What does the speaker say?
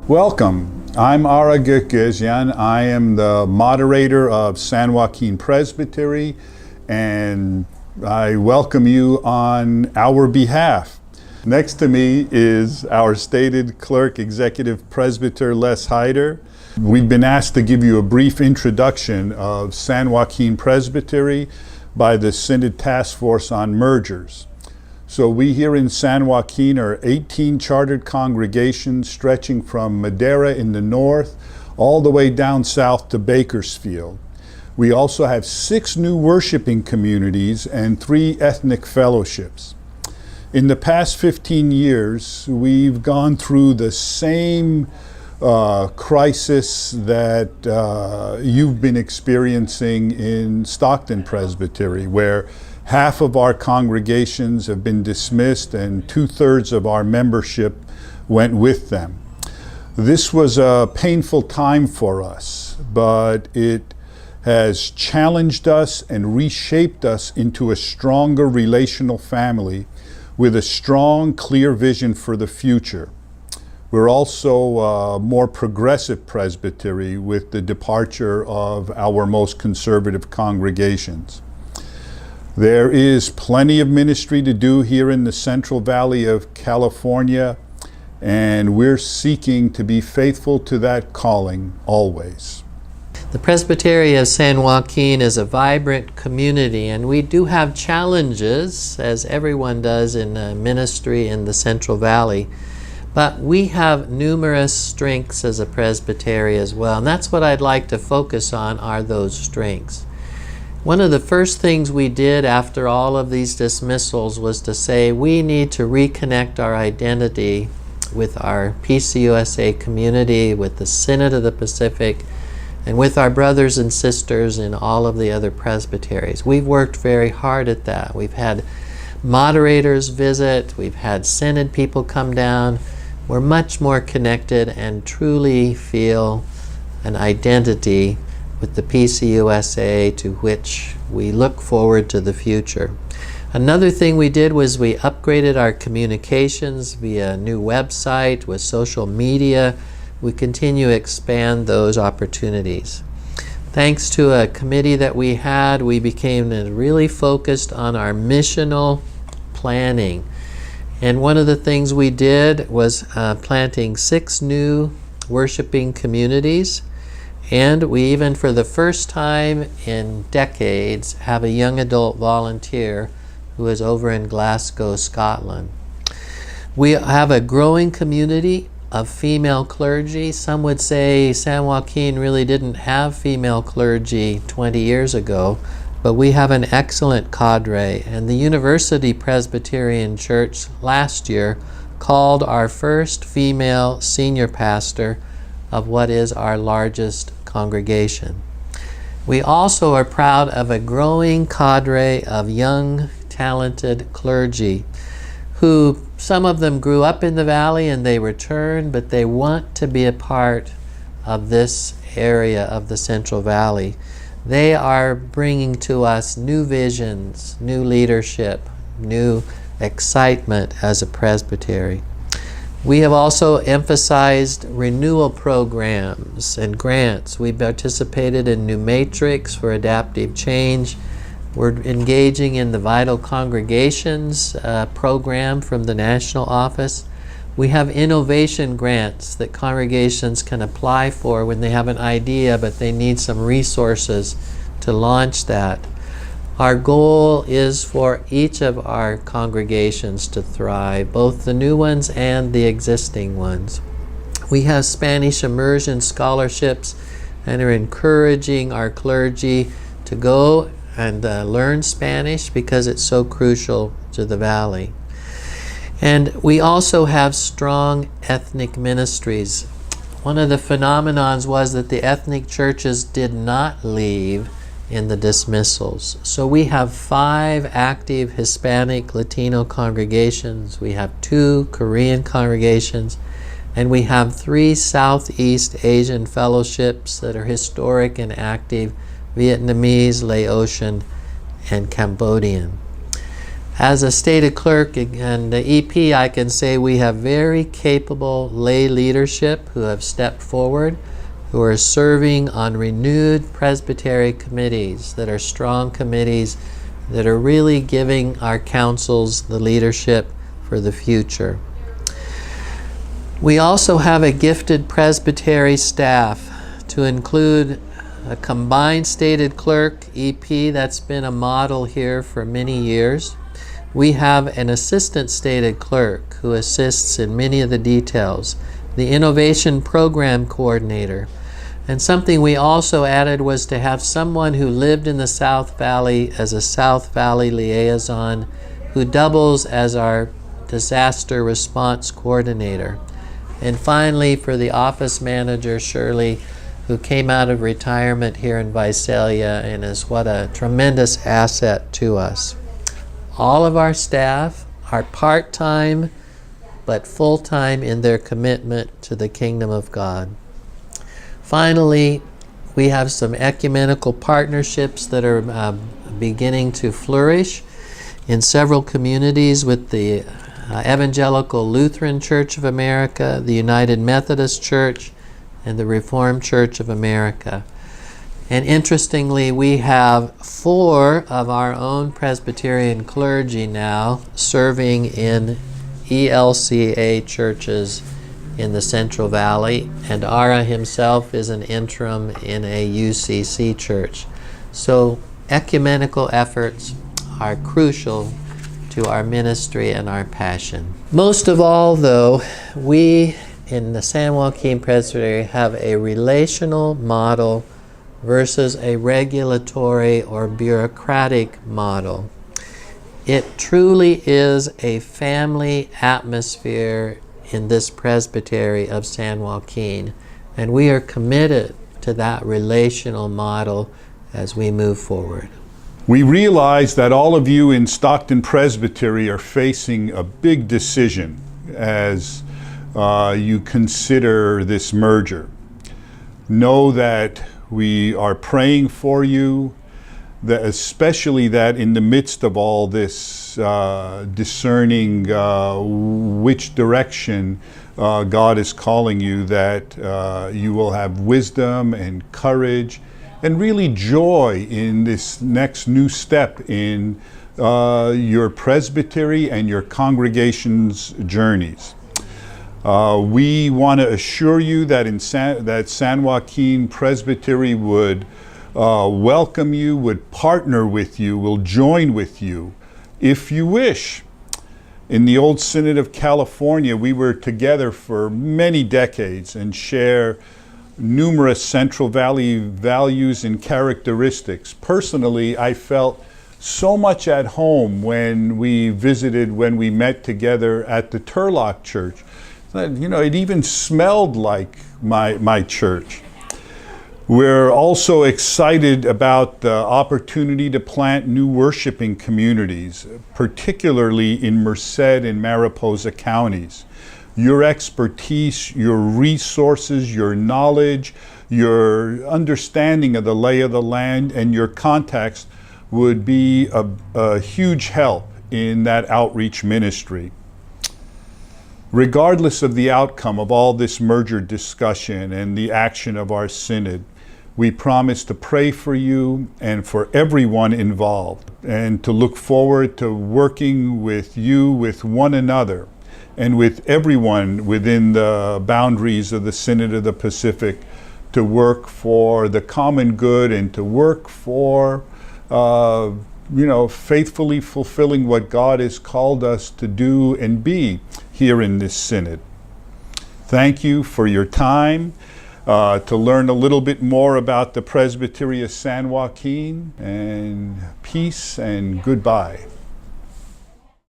Welcome. I'm Ara Gökgezian. I am the moderator of San Joaquin Presbytery, and I welcome you on our behalf. Next to me is our stated clerk, Executive Presbyter Les Hyder. We've been asked to give you a brief introduction of San Joaquin Presbytery by the Synod Task Force on Mergers. So we here in San Joaquin are 18 chartered congregations stretching from Madera in the north all the way down south to Bakersfield. We also have 6 new worshiping communities and 3 ethnic fellowships. In the past 15 years, we've gone through the same crisis that you've been experiencing in Stockton Presbytery, where half of our congregations have been dismissed and 2/3 of our membership went with them. This was a painful time for us, but it has challenged us and reshaped us into a stronger relational family with a strong, clear vision for the future. We're also a more progressive presbytery with the departure of our most conservative congregations. There is plenty of ministry to do here in the Central Valley of California, and we're seeking to be faithful to that calling always. The Presbytery of San Joaquin is a vibrant community, and we do have challenges, as everyone does in ministry in the Central Valley, but we have numerous strengths as a presbytery as well, and that's what I'd like to focus on, are those strengths. One of the first things we did after all of these dismissals was to say we need to reconnect our identity with our PCUSA community, with the Synod of the Pacific, and with our brothers and sisters in all of the other presbyteries. We've worked very hard at that. We've had moderators visit, we've had Synod people come down. We're much more connected and truly feel an identity with the PCUSA to which we look forward to the future. Another thing we did was we upgraded our communications via a new website with social media. We continue to expand those opportunities. Thanks to a committee that we had, we became really focused on our missional planning. And one of the things we did was planting 6 new worshiping communities. And we even, for the first time in decades, have a young adult volunteer who is over in Glasgow, Scotland. We have a growing community of female clergy. Some would say San Joaquin really didn't have female clergy 20 years ago, but we have an excellent cadre. And the University Presbyterian Church last year called our first female senior pastor of what is our largest congregation. We also are proud of a growing cadre of young, talented clergy who, some of them grew up in the valley and they returned, but they want to be a part of this area of the Central Valley. They are bringing to us new visions, new leadership, new excitement as a presbytery. We have also emphasized renewal programs and grants. We participated in New Matrix for adaptive change. We're engaging in the Vital Congregations program from the national office. We have innovation grants that congregations can apply for when they have an idea, but they need some resources to launch that. Our goal is for each of our congregations to thrive, both the new ones and the existing ones. We have Spanish immersion scholarships and are encouraging our clergy to go and learn Spanish because it's so crucial to the valley. And we also have strong ethnic ministries. One of the phenomenons was that the ethnic churches did not leave in the dismissals. So we have 5 active Hispanic Latino congregations, we have 2 Korean congregations, and we have 3 Southeast Asian fellowships that are historic and active: Vietnamese, Laotian, and Cambodian. As a stated clerk and the EP, I can say we have very capable lay leadership who have stepped forward, who are serving on renewed presbytery committees that are strong committees that are really giving our councils the leadership for the future. We also have a gifted presbytery staff to include a combined stated clerk, EP, that's been a model here for many years. We have an assistant stated clerk who assists in many of the details, the innovation program coordinator. And something we also added was to have someone who lived in the South Valley as a South Valley liaison who doubles as our disaster response coordinator. And finally, for the office manager, Shirley, who came out of retirement here in Visalia and is what a tremendous asset to us. All of our staff are part-time but full-time in their commitment to the kingdom of God. Finally, we have some ecumenical partnerships that are beginning to flourish in several communities with the Evangelical Lutheran Church of America, the United Methodist Church, and the Reformed Church of America. And interestingly, we have 4 of our own Presbyterian clergy now serving in ELCA churches in the Central Valley, and Ara himself is an interim in a UCC church. So ecumenical efforts are crucial to our ministry and our passion. Most of all, though, we in the San Joaquin Presbytery have a relational model versus a regulatory or bureaucratic model. It truly is a family atmosphere in this presbytery of San Joaquin, and we are committed to that relational model as we move forward. We realize that all of you in Stockton Presbytery are facing a big decision as you consider this merger. Know that we are praying for you, that especially that in the midst of all this discerning which direction God is calling you, that you will have wisdom and courage and really joy in this next new step in your presbytery and your congregation's journeys. We want to assure you that that San Joaquin Presbytery would welcome you, would partner with you, will join with you if you wish. In the old Synod of California, we were together for many decades and share numerous Central Valley values and characteristics. Personally, I felt so much at home when we met together at the Turlock Church. You know, it even smelled like my church. We're also excited about the opportunity to plant new worshiping communities, particularly in Merced and Mariposa counties. Your expertise, your resources, your knowledge, your understanding of the lay of the land, and your contacts would be a huge help in that outreach ministry. Regardless of the outcome of all this merger discussion and the action of our synod, we promise to pray for you and for everyone involved, and to look forward to working with you, with one another, and with everyone within the boundaries of the Synod of the Pacific to work for the common good and to work for faithfully fulfilling what God has called us to do and be here in this synod. Thank you for your time to learn a little bit more about the Presbytery of San Joaquin, and peace and goodbye.